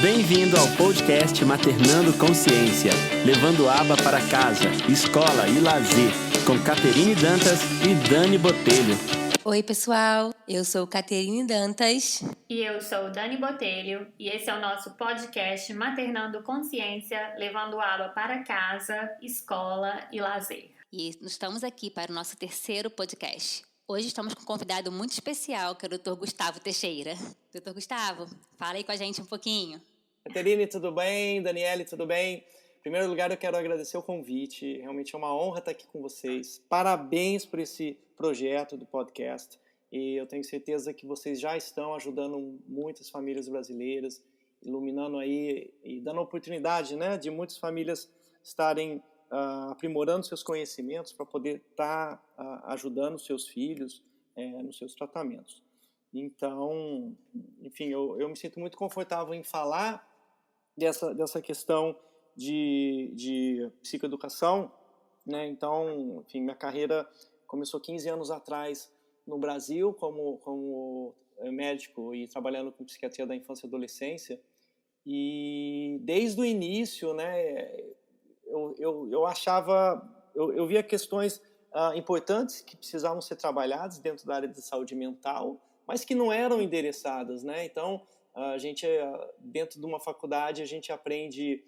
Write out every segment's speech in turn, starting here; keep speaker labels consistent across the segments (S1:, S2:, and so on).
S1: Bem-vindo ao podcast Maternando Consciência, levando aba para casa, escola e lazer, com Caterine Dantas e Dani Botelho.
S2: Oi, pessoal, eu sou Caterine Dantas.
S3: E eu sou Dani Botelho, e esse é o nosso podcast Maternando Consciência, levando aba para casa, escola e lazer.
S2: E estamos aqui para o nosso terceiro podcast. Hoje estamos com um convidado muito especial, que é o Dr. Gustavo Teixeira. Dr. Gustavo, fala aí com a gente um pouquinho.
S4: Caterine, tudo bem? Daniele, tudo bem? Em primeiro lugar, eu quero agradecer o convite. Realmente é uma honra estar aqui com vocês. Parabéns por esse projeto do podcast. E eu tenho certeza que vocês já estão ajudando muitas famílias brasileiras, iluminando aí e dando oportunidade, né, de muitas famílias estarem aprimorando seus conhecimentos para poder estar ajudando seus filhos nos seus tratamentos. Então, enfim, eu me sinto muito confortável em falar dessa questão de psicoeducação, né? Então, enfim, minha carreira começou 15 anos atrás no Brasil como médico e trabalhando com psiquiatria da infância e adolescência. E desde o início, né, eu achava, eu via questões importantes que precisavam ser trabalhadas dentro da área de saúde mental, mas que não eram endereçadas, né? Então, a gente, dentro de uma faculdade, a gente aprende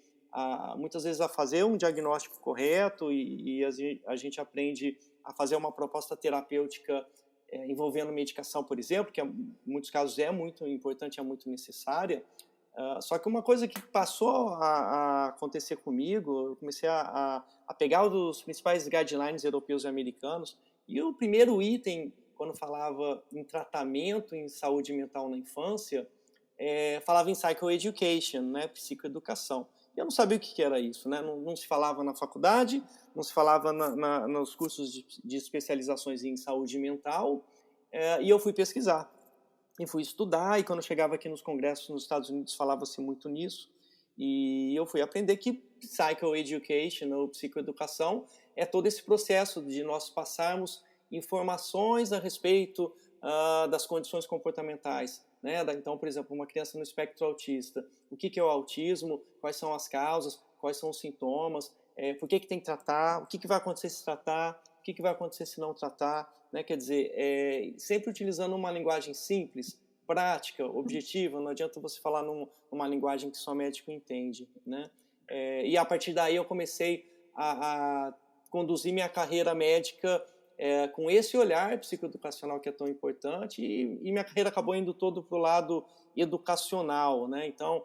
S4: muitas vezes a fazer um diagnóstico correto e a gente aprende a fazer uma proposta terapêutica envolvendo medicação, por exemplo, que em muitos casos é muito importante, é muito necessária. Só que uma coisa que passou a acontecer comigo, eu comecei a pegar os principais guidelines europeus e americanos, e o primeiro item, quando falava em tratamento em saúde mental na infância, falava em psychoeducation, né, psicoeducação. E eu não sabia o que era isso, né? Não se falava na faculdade, não se falava nos cursos de especializações em saúde mental, e eu fui pesquisar. E fui estudar, e quando eu chegava aqui nos congressos nos Estados Unidos falava-se muito nisso, e eu fui aprender que psychoeducation, ou psicoeducação, é todo esse processo de nós passarmos informações a respeito das condições comportamentais, né? Então, por exemplo, uma criança no espectro autista, o que é o autismo, quais são as causas, quais são os sintomas, por que tem que tratar, o que vai acontecer se tratar, o que vai acontecer se não tratar, né? Quer dizer, sempre utilizando uma linguagem simples, prática, objetiva, não adianta você falar numa linguagem que só médico entende, né? E a partir daí eu comecei a conduzir minha carreira médica com esse olhar psicoeducacional que é tão importante, e minha carreira acabou indo todo para o lado educacional, né? Então,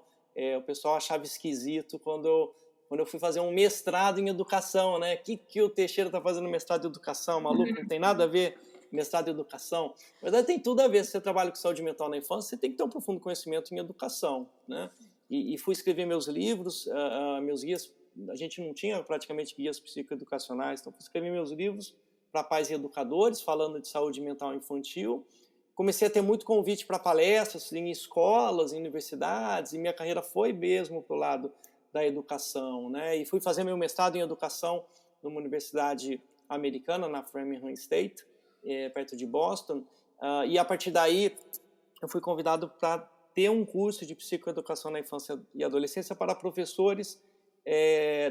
S4: o pessoal achava esquisito quando eu fui fazer um mestrado em educação, né? Que o Teixeira está fazendo mestrado em educação, maluco? Não tem nada a ver mestrado em educação. Na verdade, tem tudo a ver. Se você trabalha com saúde mental na infância, você tem que ter um profundo conhecimento em educação, né? E fui escrever meus livros, meus guias. A gente não tinha praticamente guias psicoeducacionais, então fui escrever meus livros para pais e educadores, falando de saúde mental infantil. Comecei a ter muito convite para palestras em escolas, em universidades, e minha carreira foi mesmo para o lado da educação, né? E fui fazer meu mestrado em educação numa universidade americana, na Framingham State, perto de Boston, e a partir daí eu fui convidado para ter um curso de psicoeducação na infância e adolescência para professores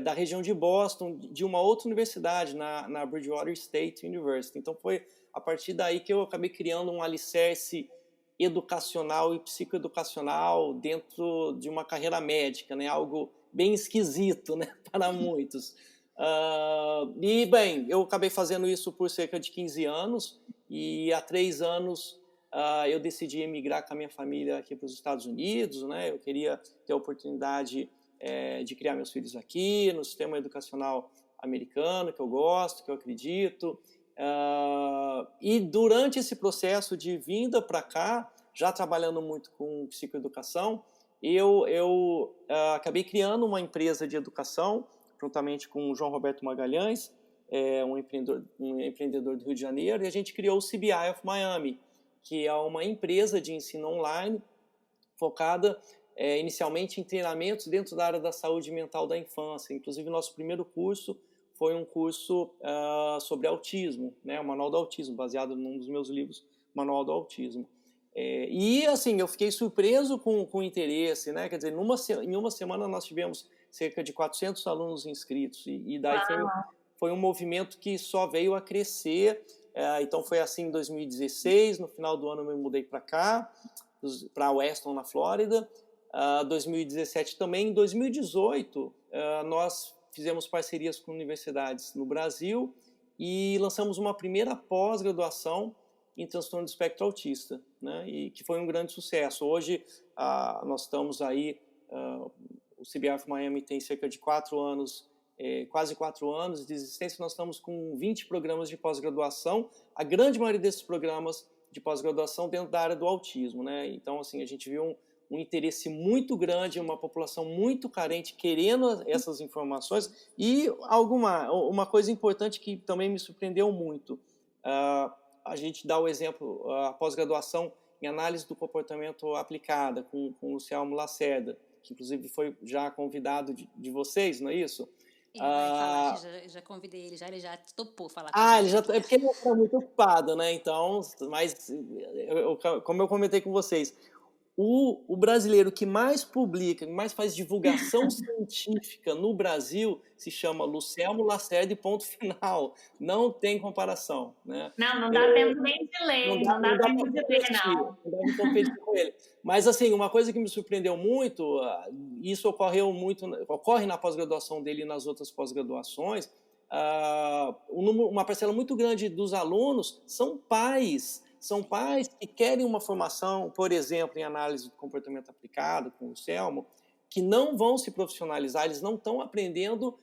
S4: da região de Boston, de uma outra universidade, na Bridgewater State University. Então foi a partir daí que eu acabei criando um alicerce educacional e psicoeducacional dentro de uma carreira médica, né? Algo bem esquisito, né, para muitos. E, bem, eu acabei fazendo isso por cerca de 15 anos, e há 3 anos eu decidi emigrar com a minha família aqui para os Estados Unidos, né? Eu queria ter a oportunidade de criar meus filhos aqui, no sistema educacional americano, que eu gosto, que eu acredito. E durante esse processo de vinda para cá, já trabalhando muito com psicoeducação, eu acabei criando uma empresa de educação, juntamente com o João Roberto Magalhães, um empreendedor do Rio de Janeiro, e a gente criou o CBI of Miami, que é uma empresa de ensino online focada inicialmente em treinamentos dentro da área da saúde mental da infância. Inclusive, nosso primeiro curso foi um curso sobre autismo, né, o Manual do Autismo, baseado num dos meus livros, Manual do Autismo. E, assim, eu fiquei surpreso com o interesse, né? Quer dizer, em uma semana nós tivemos cerca de 400 alunos inscritos, e daí foi um movimento que só veio a crescer. Então, foi assim em 2016, no final do ano eu me mudei para cá, para Weston, na Flórida. 2017 também. Em 2018, nós fizemos parcerias com universidades no Brasil e lançamos uma primeira pós-graduação em transtorno do espectro autista, né? E que foi um grande sucesso. Hoje, nós estamos aí, o CBRF Miami tem cerca de 4 anos, quase 4 anos de existência. Nós estamos com 20 programas de pós-graduação, a grande maioria desses programas de pós-graduação dentro da área do autismo, né? Então, assim, a gente viu um interesse muito grande, uma população muito carente querendo essas informações. E uma coisa importante que também me surpreendeu muito, a gente dá o exemplo, a pós-graduação em análise do comportamento aplicada com o Luciano Lacerda, que inclusive foi já convidado de vocês, não é isso?
S2: Ele vai falar, já convidei ele já topou falar com
S4: ele já é porque ele está muito ocupado, né? Então, mas como eu comentei com vocês, o brasileiro que mais publica, que mais faz divulgação científica no Brasil se chama Luciano Lacerda, ponto final. Não tem comparação, né?
S3: Não dá tempo nem de ler, não dá tempo de ler, não.
S4: Não dá para competir com ele. Mas, assim, uma coisa que me surpreendeu muito, isso ocorre na pós-graduação dele e nas outras pós-graduações, uma parcela muito grande dos alunos são pais que querem uma formação, por exemplo, em análise do comportamento aplicado, com o Selmo, que não vão se profissionalizar, eles não estão aprendendo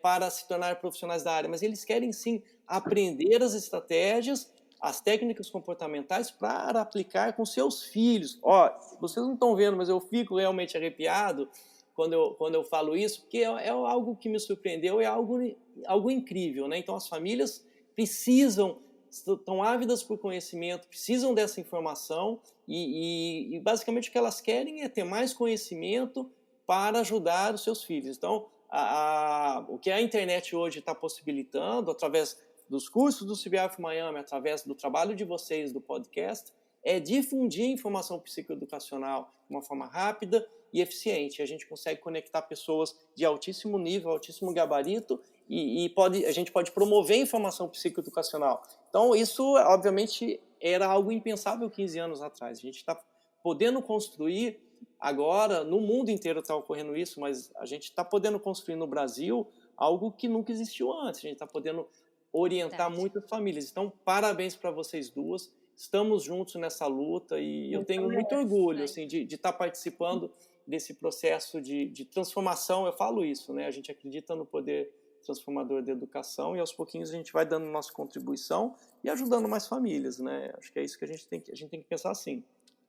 S4: para se tornar profissionais da área, mas eles querem sim aprender as estratégias, as técnicas comportamentais para aplicar com seus filhos. Vocês não estão vendo, mas eu fico realmente arrepiado quando eu falo isso, porque é algo que me surpreendeu, é algo incrível, né? Então, as famílias estão ávidas por conhecimento, precisam dessa informação e basicamente o que elas querem é ter mais conhecimento para ajudar os seus filhos. Então, o que a internet hoje está possibilitando, através dos cursos do CBRF Miami, através do trabalho de vocês, do podcast, é difundir informação psicoeducacional de uma forma rápida e eficiente. A gente consegue conectar pessoas de altíssimo nível, altíssimo gabarito, e a gente pode promover informação psicoeducacional. Então, isso, obviamente, era algo impensável 15 anos atrás. A gente está podendo construir agora, no mundo inteiro está ocorrendo isso, mas a gente está podendo construir no Brasil algo que nunca existiu antes. A gente está podendo orientar muitas famílias. Então, parabéns para vocês duas. Estamos juntos nessa luta e eu tenho muito orgulho assim, de estar participando desse processo de transformação. Eu falo isso, né? A gente acredita no poder transformador da educação e aos pouquinhos a gente vai dando nossa contribuição e ajudando mais famílias, né? Acho que é isso que a gente tem que pensar assim.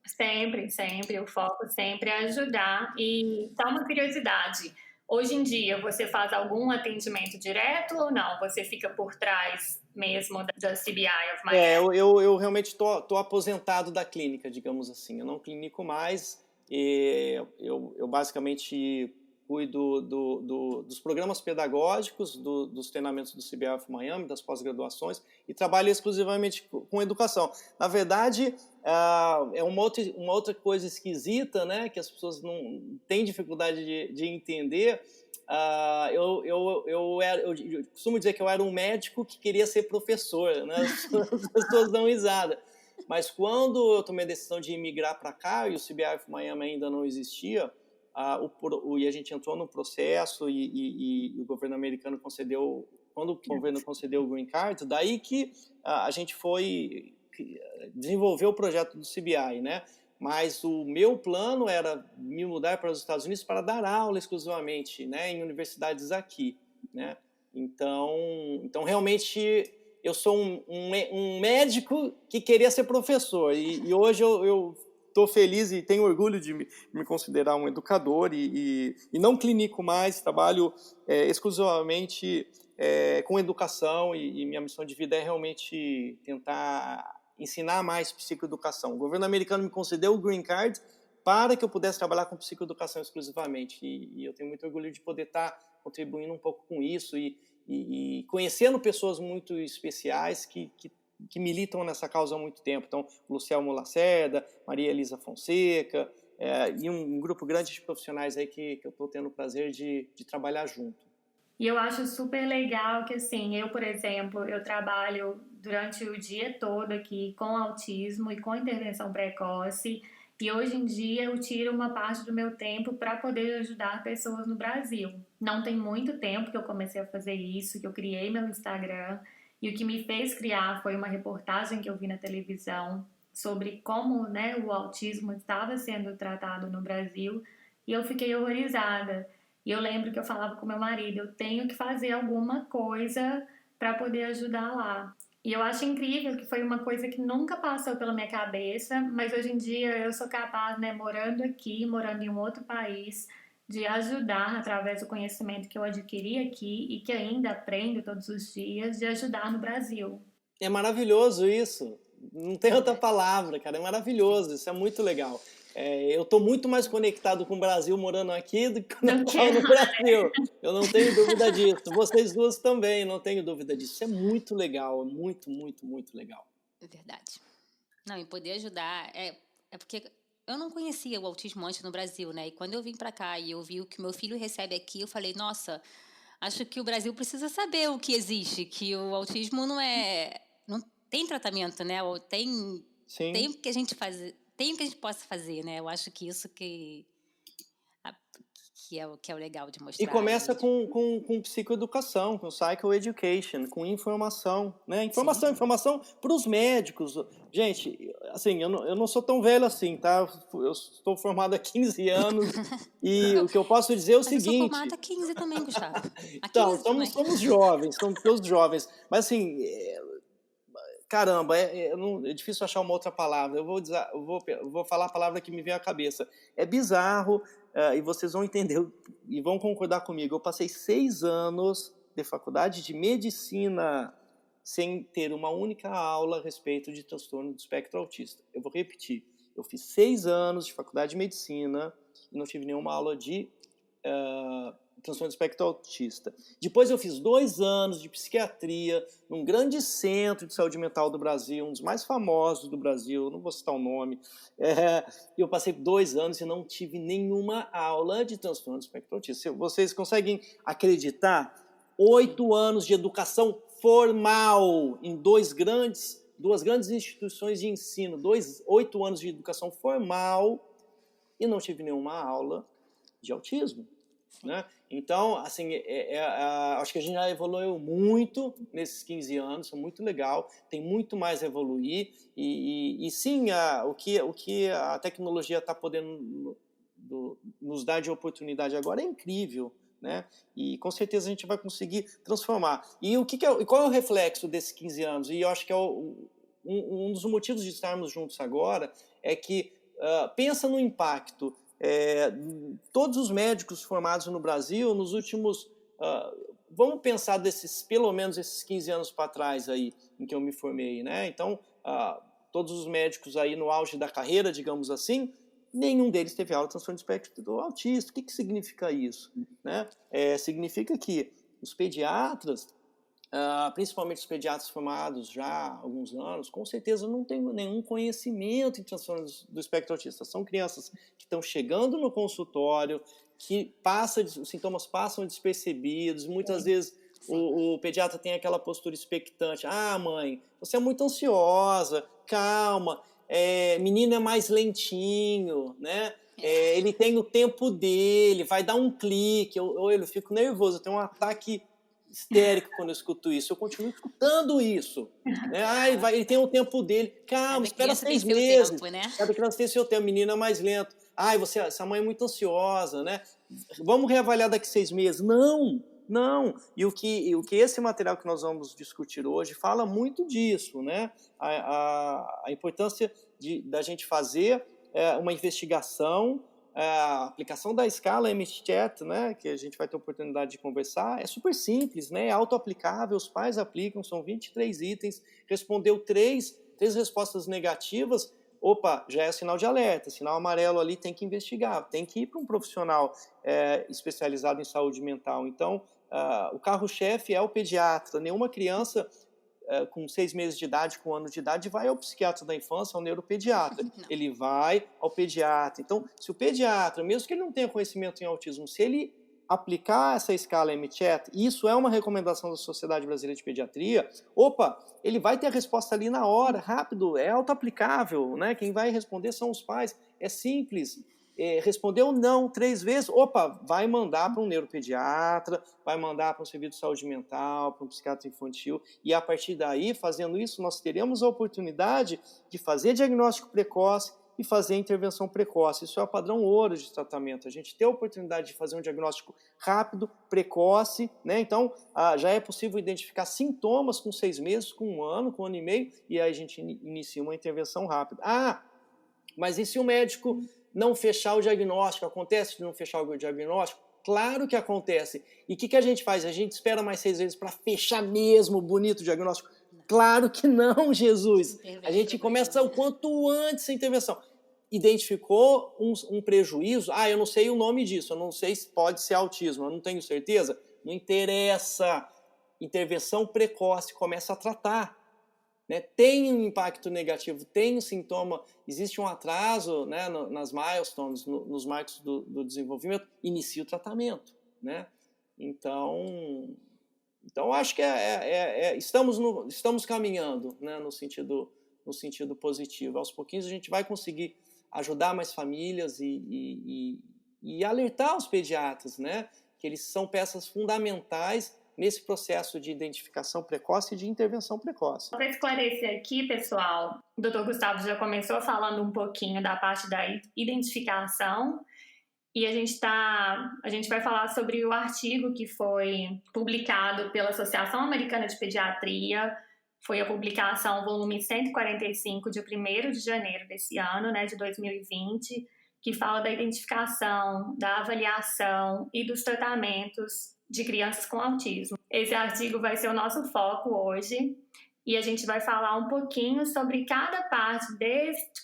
S3: Sempre, o foco sempre é ajudar. E só uma curiosidade, hoje em dia você faz algum atendimento direto ou não? Você fica por trás mesmo da CBI of Miami?
S4: Eu realmente estou aposentado da clínica, digamos assim. Eu não clinico mais. Eu basicamente cuido dos programas pedagógicos, dos treinamentos do CBRF Miami, das pós-graduações, e trabalho exclusivamente com educação. Na verdade, é uma outra coisa esquisita, né, que as pessoas não têm dificuldade de entender. Eu costumo dizer que eu era um médico que queria ser professor, né? As pessoas dão risada. Mas quando eu tomei a decisão de imigrar para cá, e o CBRF Miami ainda não existia, e a gente entrou no processo e o governo americano concedeu, quando o governo concedeu o Green Card, daí que a gente foi desenvolver o projeto do CBI, né? Mas o meu plano era me mudar para os Estados Unidos para dar aula exclusivamente, né, em universidades aqui, né? Então realmente eu sou um médico que queria ser professor e hoje eu estou feliz e tenho orgulho de me considerar um educador e não clinico mais, trabalho exclusivamente com educação e minha missão de vida é realmente tentar ensinar mais psicoeducação. O governo americano me concedeu o Green Card para que eu pudesse trabalhar com psicoeducação exclusivamente e eu tenho muito orgulho de poder estar contribuindo um pouco com isso e conhecendo pessoas muito especiais que que militam nessa causa há muito tempo. Então, Luciano Lacerda, Maria Elisa Fonseca, e um grupo grande de profissionais aí que eu estou tendo o prazer de trabalhar junto.
S3: E eu acho super legal que, assim, eu, por exemplo, eu trabalho durante o dia todo aqui com autismo e com intervenção precoce, e hoje em dia eu tiro uma parte do meu tempo para poder ajudar pessoas no Brasil. Não tem muito tempo que eu comecei a fazer isso, que eu criei meu Instagram, e o que me fez criar foi uma reportagem que eu vi na televisão sobre como, né, o autismo estava sendo tratado no Brasil, e eu fiquei horrorizada. E eu lembro que eu falava com meu marido, eu tenho que fazer alguma coisa para poder ajudar lá. E eu acho incrível que foi uma coisa que nunca passou pela minha cabeça, mas hoje em dia eu sou capaz, né, morando aqui, morando em um outro país, de ajudar através do conhecimento que eu adquiri aqui e que ainda aprendo todos os dias, de ajudar no Brasil.
S4: É maravilhoso isso. Não tem outra palavra, cara. É maravilhoso. Isso é muito legal. Eu estou muito mais conectado com o Brasil morando aqui do que quando eu estava no Brasil. Eu não tenho dúvida disso. Vocês duas também, não tenho dúvida disso. Isso é muito legal. Muito, muito, muito legal.
S2: É verdade. Não, e poder ajudar... É porque eu não conhecia o autismo antes no Brasil, né? E quando eu vim para cá e eu vi o que meu filho recebe aqui, eu falei, nossa, acho que o Brasil precisa saber o que existe, que o autismo não tem tratamento, né? Ou tem o que a gente fazer, tem o que a gente possa fazer, né? Eu acho que isso que é o legal de mostrar.
S4: E começa com psicoeducação, com psycho education, com informação, né? Informação para os médicos. Gente, assim, eu não sou tão velho assim, tá? Eu estou formado há 15 anos e o que eu posso dizer é o seguinte...
S2: Eu sou formada há 15 também, Gustavo.
S4: Então, somos jovens, somos todos jovens. Mas assim... Caramba, é difícil achar uma outra palavra. Eu vou falar a palavra que me vem à cabeça. É bizarro, e vocês vão entender e vão concordar comigo. Eu passei 6 anos de faculdade de medicina sem ter uma única aula a respeito de transtorno do espectro autista. Eu vou repetir. Eu fiz 6 anos de faculdade de medicina e não tive nenhuma aula de transtorno do espectro autista. Depois eu fiz 2 anos de psiquiatria num grande centro de saúde mental do Brasil, um dos mais famosos do Brasil, não vou citar o nome. Eu passei 2 anos e não tive nenhuma aula de transtorno do espectro autista. Vocês conseguem acreditar? 8 anos de educação formal em duas grandes instituições de ensino, 8 anos de educação formal e não tive nenhuma aula de autismo. Né? Então, assim, acho que a gente já evoluiu muito nesses 15 anos, é muito legal, tem muito mais a evoluir e sim, o que a tecnologia está podendo nos dar de oportunidade agora é incrível, né? E com certeza a gente vai conseguir transformar. E qual é o reflexo desses 15 anos? E eu acho que um dos motivos de estarmos juntos agora é que pensa no impacto. Todos os médicos formados no Brasil nos últimos... vamos pensar pelo menos esses 15 anos para trás aí, em que eu me formei, né? Então, todos os médicos aí no auge da carreira, digamos assim, nenhum deles teve aula de transtorno de espectro autista. O que significa isso? Né? Significa que os pediatras, principalmente os pediatras formados já há alguns anos, com certeza não têm nenhum conhecimento em transtornos do espectro autista. São crianças que estão chegando no consultório, que os sintomas passam despercebidos, muitas vezes o pediatra tem aquela postura expectante. Mãe, você é muito ansiosa, calma, menino é mais lentinho, né? Ele tem o tempo dele, vai dar um clique, eu fico nervoso, eu tenho um ataque histérico quando eu escuto isso. Eu continuo escutando isso. Né? Ele tem o tempo dele. Calma, espera 6 meses. Tempo, né? Cada criança tem seu tempo. Menino é mais lento. Essa mãe é muito ansiosa, né? Vamos reavaliar daqui 6 meses. Não. E o que esse material que nós vamos discutir hoje fala muito disso, né? A importância da gente fazer uma investigação. A aplicação da escala MChat, né, que a gente vai ter oportunidade de conversar, é super simples, né, é auto-aplicável, os pais aplicam, são 23 itens, respondeu 3 respostas negativas, já é sinal de alerta, sinal amarelo ali, tem que investigar, tem que ir para um profissional especializado em saúde mental. Então, o carro-chefe é o pediatra, nenhuma criança com 6 meses de idade, com 1 ano de idade, vai ao psiquiatra da infância, ao neuropediatra. Ele vai ao pediatra. Então, se o pediatra, mesmo que ele não tenha conhecimento em autismo, se ele aplicar essa escala MCHAT, isso é uma recomendação da Sociedade Brasileira de Pediatria, ele vai ter a resposta ali na hora, rápido, é auto-aplicável, né? Quem vai responder são os pais, é simples. Respondeu não 3 vezes, vai mandar para um neuropediatra, vai mandar para um serviço de saúde mental, para um psiquiatra infantil, e a partir daí, fazendo isso, nós teremos a oportunidade de fazer diagnóstico precoce e fazer intervenção precoce. Isso é o padrão ouro de tratamento. A gente tem a oportunidade de fazer um diagnóstico rápido, precoce, né? Então, já é possível identificar sintomas com 6 meses, com 1 ano, com 1 ano e meio, e aí a gente inicia uma intervenção rápida. Mas e se o médico não fechar o diagnóstico? Acontece de não fechar o diagnóstico? Claro que acontece. E o que a gente faz? A gente espera mais 6 meses para fechar mesmo bonito o diagnóstico? Claro que não, Jesus. A gente começa o quanto antes a intervenção. Identificou um prejuízo? Eu não sei o nome disso, eu não sei se pode ser autismo, eu não tenho certeza. Não interessa. Intervenção precoce, começa a tratar. Né? Tem um impacto negativo, tem um sintoma, existe um atraso, né, nas milestones, nos marcos do desenvolvimento, inicia o tratamento. Né? Então acho que estamos caminhando, né, no sentido positivo. Aos pouquinhos a gente vai conseguir ajudar mais famílias e alertar os pediatras, né, que eles são peças fundamentais nesse processo de identificação precoce e de intervenção precoce.
S3: Para esclarecer aqui, pessoal, o Dr. Gustavo já começou falando um pouquinho da parte da identificação, e a gente vai falar sobre o artigo que foi publicado pela Associação Americana de Pediatria. Foi a publicação volume 145 de 1º de janeiro desse ano, né, de 2020, que fala da identificação, da avaliação e dos tratamentos de crianças com autismo. Esse artigo vai ser o nosso foco hoje, e a gente vai falar um pouquinho sobre cada parte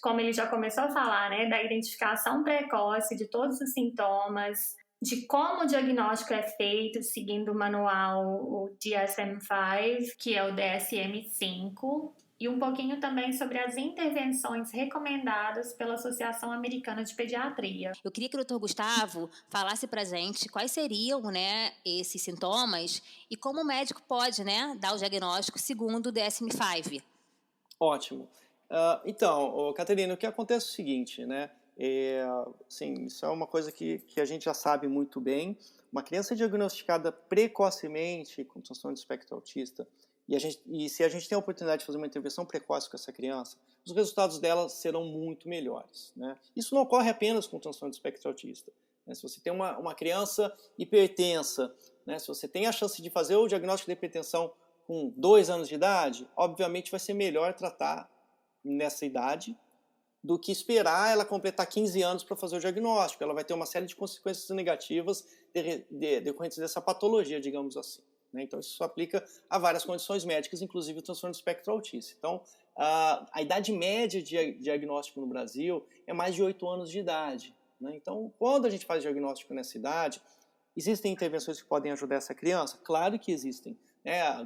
S3: como ele já começou a falar, né, da identificação precoce de todos os sintomas, de como o diagnóstico é feito seguindo o manual, o DSM-5, que é o DSM-5, e um pouquinho também sobre as intervenções recomendadas pela Associação Americana de Pediatria.
S2: Eu queria que o Dr. Gustavo falasse para a gente quais seriam, né, esses sintomas e como o médico pode, né, dar o diagnóstico segundo o DSM-5.
S4: Ótimo. Então, Caterina, o que acontece é o seguinte, né? Isso é uma coisa que a gente já sabe muito bem. Uma criança diagnosticada precocemente com transtorno de espectro autista, e se a gente tem a oportunidade de fazer uma intervenção precoce com essa criança, os resultados dela serão muito melhores. Né? Isso não ocorre apenas com transtorno de espectro autista. Né? Se você tem uma criança hipertensa, né? Se você tem a chance de fazer o diagnóstico de hipertensão com 2 anos de idade, obviamente vai ser melhor tratar nessa idade do que esperar ela completar 15 anos para fazer o diagnóstico. Ela vai ter uma série de consequências negativas decorrentes dessa patologia, digamos assim. Então, isso se aplica a várias condições médicas, inclusive o transtorno do espectro autista. Então, a idade média de diagnóstico no Brasil é mais de 8 anos de idade. Né? Então, quando a gente faz diagnóstico nessa idade, existem intervenções que podem ajudar essa criança? Claro que existem.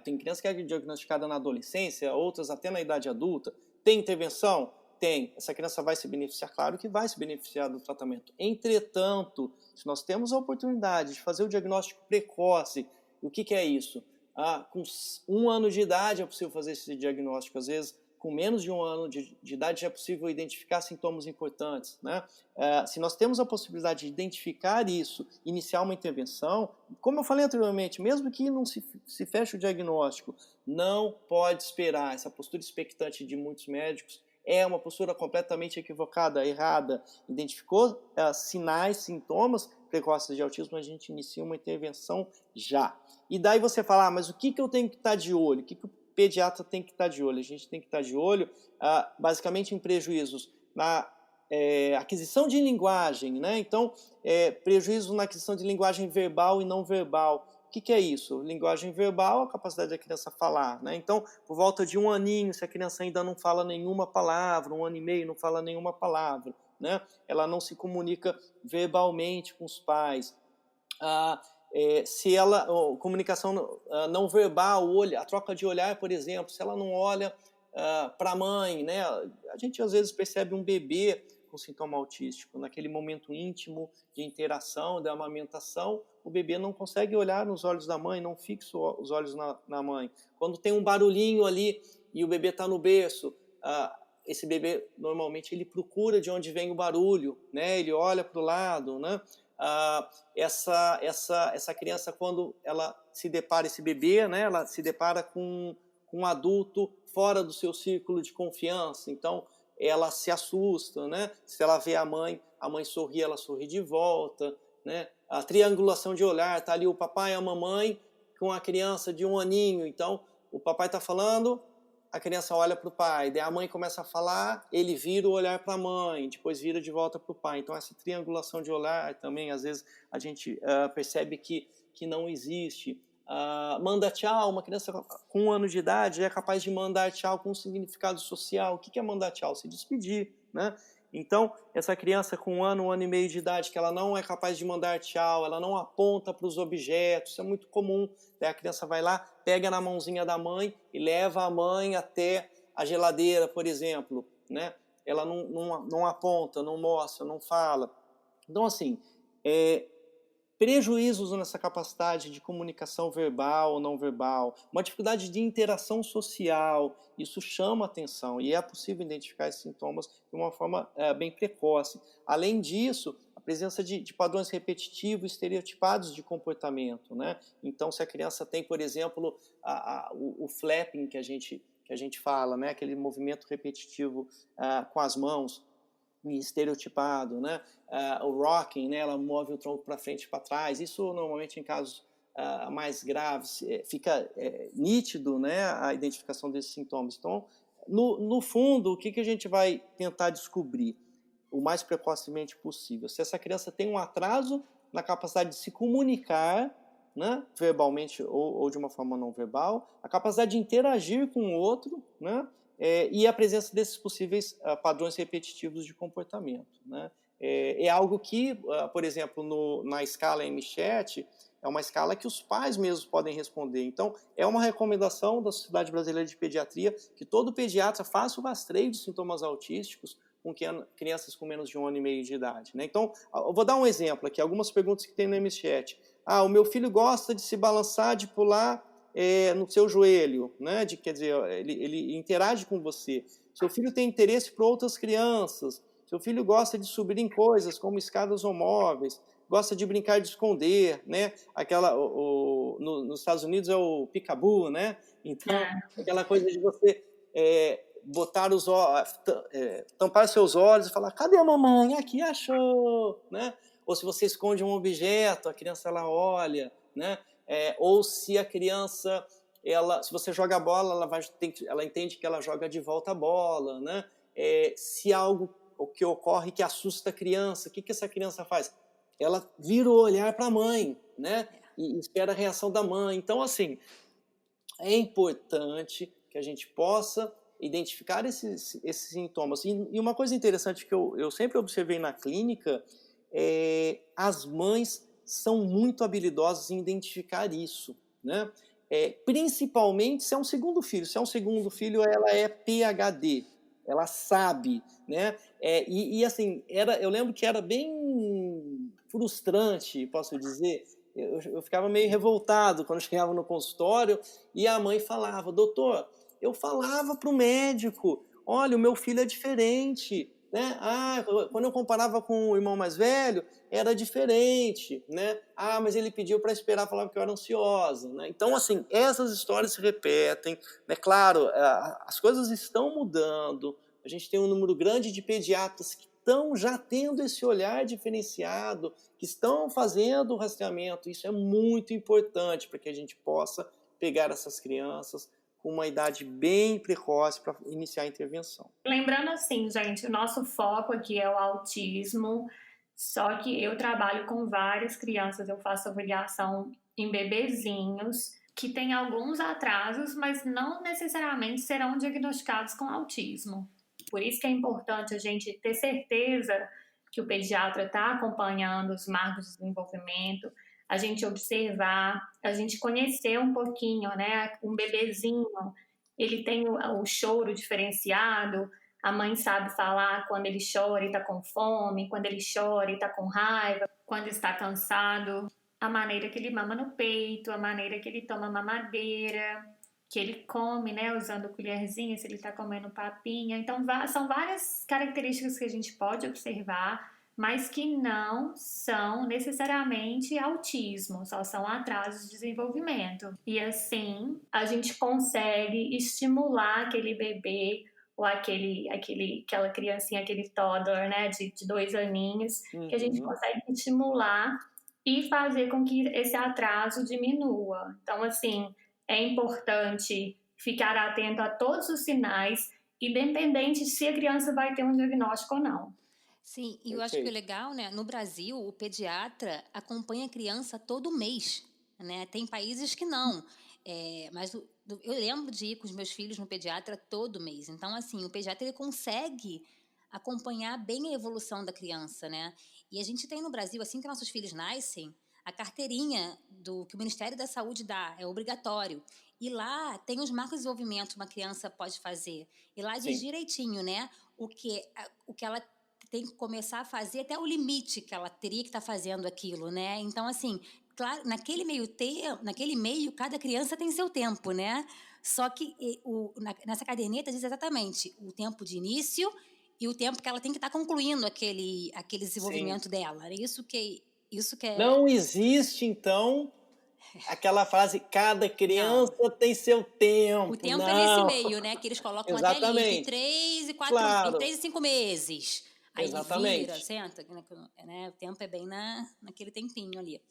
S4: Tem criança que é diagnosticada na adolescência, outras até na idade adulta. Tem intervenção? Tem. Essa criança vai se beneficiar? Claro que vai se beneficiar do tratamento. Entretanto, se nós temos a oportunidade de fazer o diagnóstico precoce, o que é isso? Com 1 ano de idade é possível fazer esse diagnóstico. Às vezes, com menos de 1 ano de idade já é possível identificar sintomas importantes. Né? Se nós temos a possibilidade de identificar isso, iniciar uma intervenção, como eu falei anteriormente, mesmo que não se feche o diagnóstico, não pode esperar. Essa postura expectante de muitos médicos é uma postura completamente equivocada, errada. Identificou sinais, sintomas precoces de autismo, a gente inicia uma intervenção já. E daí você fala, mas o que eu tenho que estar de olho? O que o pediatra tem que estar de olho? A gente tem que estar de olho, basicamente, em prejuízos na aquisição de linguagem, né? Então, prejuízo na aquisição de linguagem verbal e não verbal. O que é isso? Linguagem verbal, a capacidade da criança falar. Né? Então, por volta de 1 aninho, se a criança ainda não fala nenhuma palavra, 1 ano e meio não fala nenhuma palavra, né? Ela não se comunica verbalmente com os pais. se ela, comunicação não verbal, a troca de olhar, por exemplo, se ela não olha para a mãe, né? A gente às vezes percebe um bebê com sintoma autístico, naquele momento íntimo de interação, de amamentação, o bebê não consegue olhar nos olhos da mãe, não fixa os olhos na mãe. Quando tem um barulhinho ali e o bebê está no berço, esse bebê normalmente ele procura de onde vem o barulho, né? Ele olha para o lado, né? Essa criança, quando ela se depara, esse bebê, né? Ela se depara com um adulto fora do seu círculo de confiança, então ela se assusta, né? Se ela vê a mãe sorri, ela sorri de volta, né? A triangulação de olhar, tá ali o papai e a mamãe com a criança de 1 aninho, então o papai está falando, a criança olha para o pai, daí a mãe começa a falar, ele vira o olhar para a mãe, depois vira de volta para o pai. Então essa triangulação de olhar também, às vezes a gente percebe que não existe. Manda tchau, uma criança com 1 ano de idade é capaz de mandar tchau com um significado social. O que é mandar tchau? Se despedir, né? Então, essa criança com 1 ano, 1 ano e meio de idade, que ela não é capaz de mandar tchau, ela não aponta para os objetos, isso é muito comum. Daí a criança vai lá, pega na mãozinha da mãe e leva a mãe até a geladeira, por exemplo, né? Ela não aponta, não mostra, não fala. Então, assim, prejuízos nessa capacidade de comunicação verbal ou não verbal, uma dificuldade de interação social, isso chama atenção e é possível identificar esses sintomas de uma forma bem precoce. Além disso, a presença de padrões repetitivos, estereotipados de comportamento, né? Então, se a criança tem, por exemplo, o flapping que a gente fala, né? Aquele movimento repetitivo com as mãos, estereotipado, né? O rocking, né? Ela move o tronco para frente e para trás. Isso normalmente em casos mais graves fica nítido, né? A identificação desses sintomas. Então, no fundo, o que a gente vai tentar descobrir o mais precocemente possível? Se essa criança tem um atraso na capacidade de se comunicar, né? Verbalmente ou de uma forma não verbal, a capacidade de interagir com o outro, né? E a presença desses possíveis padrões repetitivos de comportamento, né? É algo que, por exemplo, na escala MCHAT, é uma escala que os pais mesmos podem responder. Então, é uma recomendação da Sociedade Brasileira de Pediatria que todo pediatra faça o rastreio de sintomas autísticos com crianças com menos de 1 ano e meio de idade, né? Então, eu vou dar um exemplo aqui, algumas perguntas que tem no MCHAT. O meu filho gosta de se balançar, de pular no seu joelho, né? Quer dizer, ele interage com você. Seu filho tem interesse por outras crianças. Seu filho gosta de subir em coisas como escadas ou móveis. Gosta de brincar de esconder, né? Nos Estados Unidos é o peekaboo, né? Então, aquela coisa de você botar os olhos, tampar seus olhos e falar: cadê a mamãe? Aqui, achou, né? Ou se você esconde um objeto, a criança ela olha, né? Ou se a criança, se você joga a bola, ela entende que ela joga de volta a bola, né? Se algo que ocorre que assusta a criança, o que essa criança faz? Ela vira o olhar para a mãe, né? E espera a reação da mãe. Então, assim, é importante que a gente possa identificar esses sintomas. E uma coisa interessante que eu sempre observei na clínica as mães são muito habilidosas em identificar isso, né? Principalmente se é um segundo filho. Se é um segundo filho, ela é PhD, ela sabe, né? E assim, eu lembro que era bem frustrante, posso dizer. Eu ficava meio revoltado quando chegava no consultório e a mãe falava: doutor, eu falava para o médico, olha, o meu filho é diferente, né? Quando eu comparava com o irmão mais velho, era diferente, né? Mas ele pediu para esperar, falava que eu era ansiosa, né? Então, assim, essas histórias se repetem, né? Claro, as coisas estão mudando, a gente tem um número grande de pediatras que estão já tendo esse olhar diferenciado, que estão fazendo o rastreamento. Isso é muito importante para que a gente possa pegar essas crianças com uma idade bem precoce para iniciar a intervenção.
S3: Lembrando assim, gente, o nosso foco aqui é o autismo, só que eu trabalho com várias crianças, eu faço avaliação em bebezinhos que têm alguns atrasos, mas não necessariamente serão diagnosticados com autismo. Por isso que é importante a gente ter certeza que o pediatra está acompanhando os marcos de desenvolvimento. a gente observar, a gente conhecer um pouquinho, né? Um bebezinho, ele tem o choro diferenciado, a mãe sabe falar quando ele chora e está com fome, quando ele chora e está com raiva, quando está cansado, a maneira que ele mama no peito, a maneira que ele toma mamadeira, que ele come, né, usando colherzinha, se ele está comendo papinha. Então, são várias características que a gente pode observar, mas que não são necessariamente autismo, só são atrasos de desenvolvimento. E assim, a gente consegue estimular aquele bebê ou aquela criancinha, aquele toddler, né, de 2 aninhos, que a gente consegue estimular e fazer com que esse atraso diminua. Então, assim, é importante ficar atento a todos os sinais, independente se a criança vai ter um diagnóstico ou não.
S2: Sim, e eu acho que é legal, né? No Brasil, o pediatra acompanha a criança todo mês, né? Tem países que não. Mas eu lembro de ir com os meus filhos no pediatra todo mês. Então, assim, o pediatra ele consegue acompanhar bem a evolução da criança, né? E a gente tem no Brasil, assim que nossos filhos nascem, a carteirinha que o Ministério da Saúde dá, é obrigatório. E lá tem os marcos de desenvolvimento que uma criança pode fazer. E lá diz direitinho, né? O que ela tem que começar a fazer, até o limite que ela teria que estar fazendo aquilo, né? Então, assim, claro, naquele meio, cada criança tem seu tempo, né? Só que nessa caderneta diz exatamente o tempo de início e o tempo que ela tem que estar concluindo aquele desenvolvimento dela. Isso que é...
S4: Não existe, então, aquela frase, cada criança tem seu tempo.
S2: O tempo é nesse meio, né? Que eles colocam até ali, entre 3 e 4,
S4: claro.
S2: 3 e 5 meses. Aí
S4: Exatamente.
S2: ele vira, senta, né? O tempo é bem naquele tempinho ali.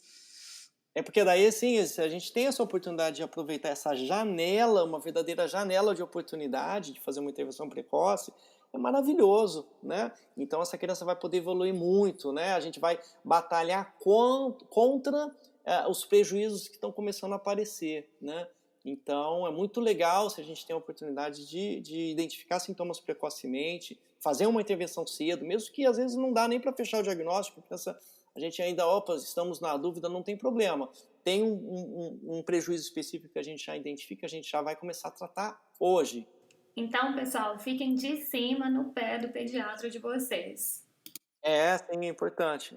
S4: É porque daí, assim, se a gente tem essa oportunidade de aproveitar essa janela, uma verdadeira janela de oportunidade de fazer uma intervenção precoce, é maravilhoso, né? Então essa criança vai poder evoluir muito, né? A gente vai batalhar contra os prejuízos que estão começando a aparecer, né? Então é muito legal se a gente tem a oportunidade de identificar sintomas precocemente, fazer uma intervenção cedo, mesmo que às vezes não dá nem para fechar o diagnóstico, a gente ainda, estamos na dúvida, não tem problema. Tem um prejuízo específico que a gente já identifica, a gente já vai começar a tratar hoje.
S3: Então, pessoal, fiquem de cima no pé do pediatra de vocês.
S4: Sim, é importante.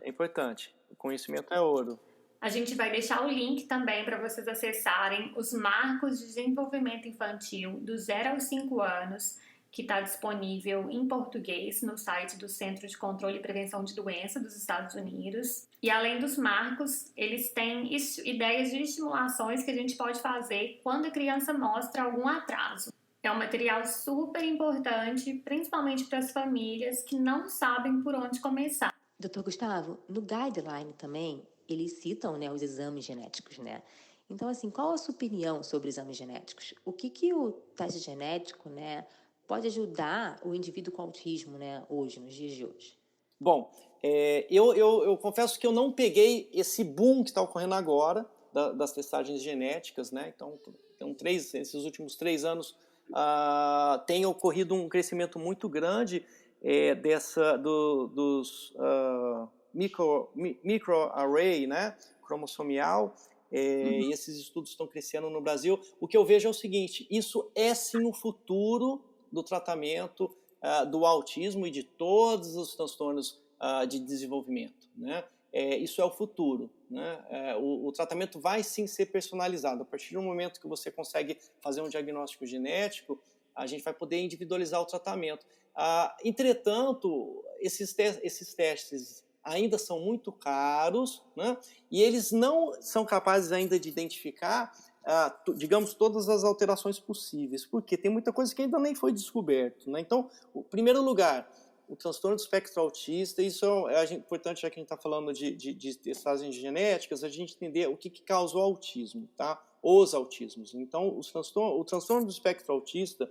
S4: O conhecimento é ouro.
S3: A gente vai deixar o link também para vocês acessarem os marcos de desenvolvimento infantil do 0 aos 5 anos, que está disponível em português no site do Centro de Controle e Prevenção de Doença dos Estados Unidos. E além dos marcos, eles têm ideias de estimulações que a gente pode fazer quando a criança mostra algum atraso. É um material super importante, principalmente para as famílias que não sabem por onde começar.
S5: Dr. Gustavo, no guideline também, eles citam, né, os exames genéticos, né? Então, assim, qual a sua opinião sobre exames genéticos? O que o teste genético, né, pode ajudar o indivíduo com autismo, né, hoje, nos dias de hoje?
S4: Bom, eu confesso que eu não peguei esse boom que está ocorrendo agora das testagens genéticas, né? Então, esses últimos 3 anos tem ocorrido um crescimento muito grande dos microarray, né, cromossomial, e esses estudos estão crescendo no Brasil. O que eu vejo é o seguinte: isso é sim o futuro do tratamento do autismo e de todos os transtornos de desenvolvimento, né? Isso é o futuro, né? O tratamento vai sim ser personalizado. A partir do momento que você consegue fazer um diagnóstico genético, a gente vai poder individualizar o tratamento. Entretanto, esses testes ainda são muito caros, né? E eles não são capazes ainda de identificar, digamos, todas as alterações possíveis, porque tem muita coisa que ainda nem foi descoberto, né? Então, em primeiro lugar, o transtorno do espectro autista, isso é importante, já que a gente está falando de testagens genéticas, a gente entender o que causa o autismo, tá? Os autismos. Então, o transtorno do espectro autista,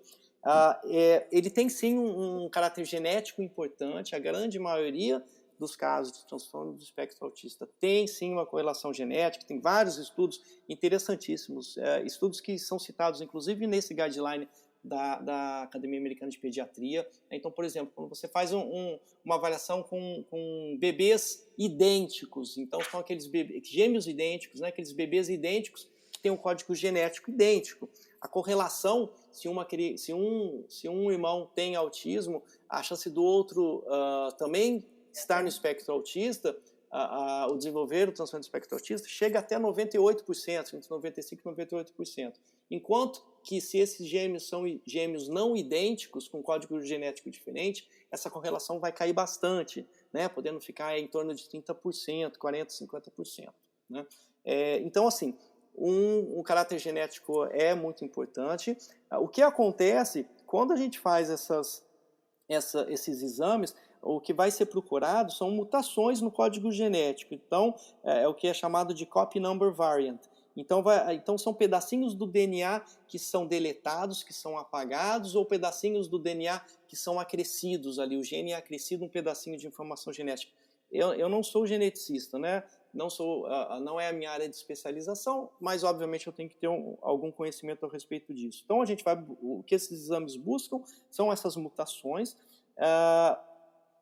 S4: ele tem sim um caráter genético importante. A grande maioria dos casos de transtorno do espectro autista tem sim uma correlação genética, tem vários estudos interessantíssimos, estudos que são citados inclusive nesse guideline da Academia Americana de Pediatria. Então, por exemplo, quando você faz uma avaliação com bebês idênticos, então são aqueles gêmeos idênticos, né? Aqueles bebês idênticos que têm um código genético idêntico. A correlação, se um irmão tem autismo, a chance do outro também estar no espectro autista, o desenvolver o transtorno do espectro autista, chega até 98%, entre 95% e 98%. Enquanto que se esses gêmeos são gêmeos não idênticos, com código genético diferente, essa correlação vai cair bastante, né? Podendo ficar em torno de 30%, 40%, 50%. Né? Então, assim, o caráter genético é muito importante. O que acontece quando a gente faz esses exames, o que vai ser procurado são mutações no código genético. Então, é o que é chamado de copy number variant. Então são pedacinhos do DNA que são deletados, que são apagados, ou pedacinhos do DNA que são acrescidos ali. O gene é acrescido um pedacinho de informação genética. Eu não sou geneticista, né? Não é a minha área de especialização, mas obviamente eu tenho que ter algum conhecimento a respeito disso. Então o que esses exames buscam são essas mutações.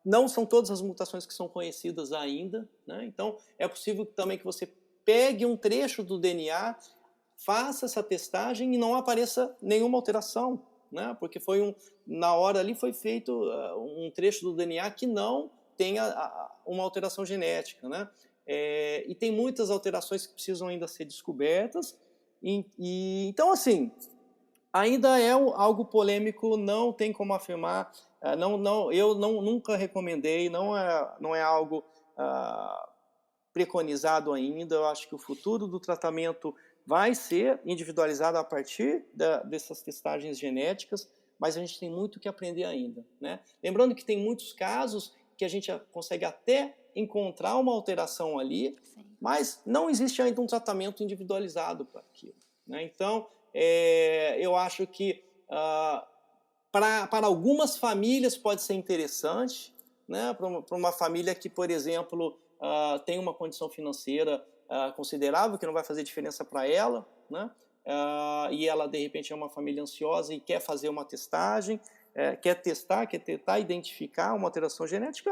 S4: Não são todas as mutações que são conhecidas ainda, né? Então é possível também que você pegue um trecho do DNA, faça essa testagem e não apareça nenhuma alteração, né? Porque na hora ali foi feito um trecho do DNA que não tenha uma alteração genética, né? E tem muitas alterações que precisam ainda ser descobertas. Então, assim, ainda é algo polêmico, não tem como afirmar. Eu nunca recomendei, não é algo preconizado ainda. Eu acho que o futuro do tratamento vai ser individualizado a partir dessas testagens genéticas, mas a gente tem muito que aprender ainda, né? Lembrando que tem muitos casos que a gente consegue até encontrar uma alteração ali, sim, mas não existe ainda um tratamento individualizado para aquilo, né? Então, eu acho que para algumas famílias pode ser interessante, né? Para uma família que, por exemplo, tem uma condição financeira considerável, que não vai fazer diferença para ela, né? E ela, de repente, é uma família ansiosa e quer fazer uma testagem, quer tentar identificar uma alteração genética,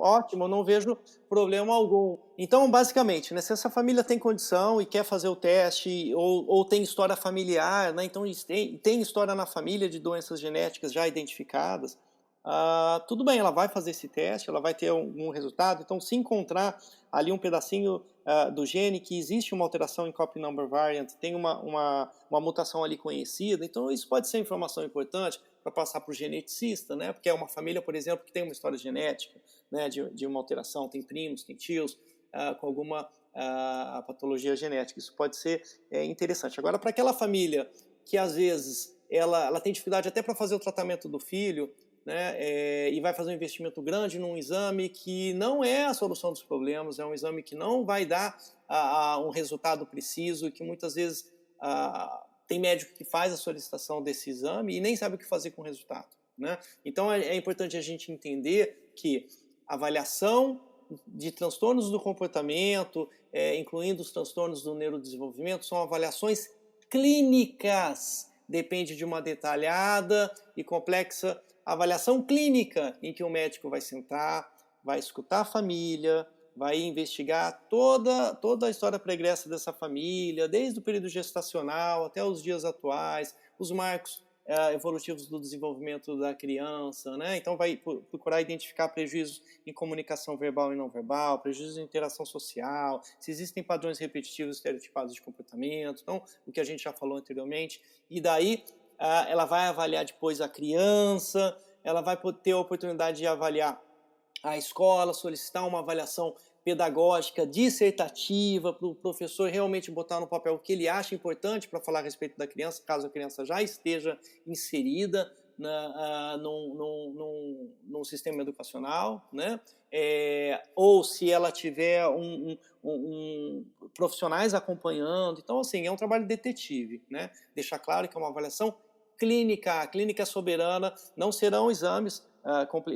S4: ótimo, eu não vejo problema algum. Então, basicamente, né, se essa família tem condição e quer fazer o teste, ou tem história familiar, né, então tem história na família de doenças genéticas já identificadas, tudo bem, ela vai fazer esse teste, ela vai ter um resultado. Então, se encontrar ali um pedacinho do gene que existe uma alteração em copy number variant, tem uma mutação ali conhecida, então isso pode ser informação importante para passar para o geneticista, né? Porque é uma família, por exemplo, que tem uma história genética, né, de uma alteração, tem primos, tem tios com alguma patologia genética. Isso pode ser interessante. Agora, para aquela família que às vezes ela tem dificuldade até para fazer o tratamento do filho, né, e vai fazer um investimento grande num exame que não é a solução dos problemas, é um exame que não vai dar um resultado preciso, que muitas vezes tem médico que faz a solicitação desse exame e nem sabe o que fazer com o resultado, né? Então é importante a gente entender que a avaliação de transtornos do comportamento, incluindo os transtornos do neurodesenvolvimento, são avaliações clínicas, depende de uma detalhada e complexa avaliação clínica, em que o médico vai sentar, vai escutar a família, vai investigar toda a história pregressa dessa família, desde o período gestacional até os dias atuais, os marcos evolutivos do desenvolvimento da criança, né? Então vai procurar identificar prejuízos em comunicação verbal e não verbal, prejuízos em interação social, se existem padrões repetitivos estereotipados de comportamento, então o que a gente já falou anteriormente, e daí ela vai avaliar depois a criança, ela vai ter a oportunidade de avaliar a escola, solicitar uma avaliação pedagógica dissertativa para o professor realmente botar no papel o que ele acha importante para falar a respeito da criança, caso a criança já esteja inserida num sistema educacional, né? Ou se ela tiver profissionais acompanhando. Então, assim, é um trabalho detetive, né? Deixar claro que é uma avaliação clínica. A clínica soberana, não serão exames.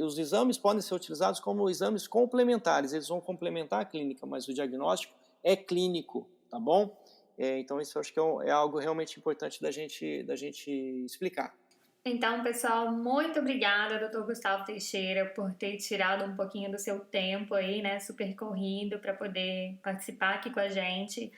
S4: Os exames podem ser utilizados como exames complementares, eles vão complementar a clínica, mas o diagnóstico é clínico, tá bom? Então isso eu acho que é algo realmente importante da gente explicar.
S3: Então, pessoal, muito obrigada, doutor Gustavo Teixeira, por ter tirado um pouquinho do seu tempo aí, né, super corrido, para poder participar aqui com a gente.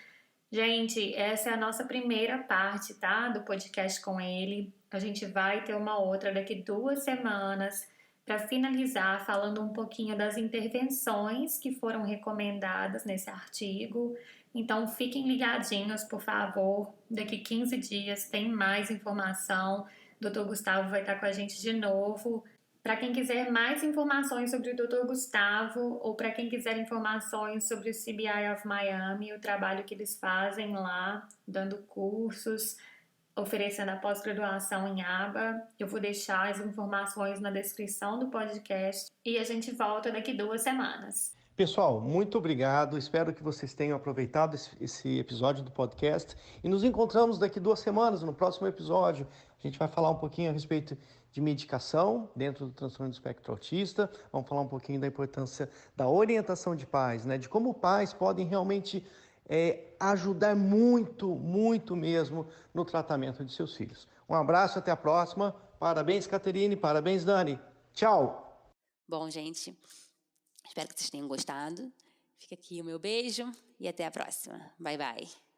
S3: Gente, essa é a nossa primeira parte, tá, do podcast com ele. A gente vai ter uma outra daqui 2 semanas para finalizar falando um pouquinho das intervenções que foram recomendadas nesse artigo. Então, fiquem ligadinhos, por favor. Daqui 15 dias tem mais informação. O Dr. Gustavo vai estar com a gente de novo. Para quem quiser mais informações sobre o Dr. Gustavo ou para quem quiser informações sobre o CBI of Miami, o trabalho que eles fazem lá, dando cursos, oferecendo a pós-graduação em ABA, eu vou deixar as informações na descrição do podcast e a gente volta daqui 2 semanas.
S4: Pessoal, muito obrigado. Espero que vocês tenham aproveitado esse episódio do podcast e nos encontramos daqui 2 semanas no próximo episódio. A gente vai falar um pouquinho a respeito de medicação dentro do transtorno do espectro autista. Vamos falar um pouquinho da importância da orientação de pais, né? De como pais podem realmente ajudar muito, muito mesmo no tratamento de seus filhos. Um abraço, até a próxima. Parabéns, Caterine. Parabéns, Dani. Tchau.
S2: Bom, gente, espero que vocês tenham gostado. Fica aqui o meu beijo e até a próxima. Bye, bye.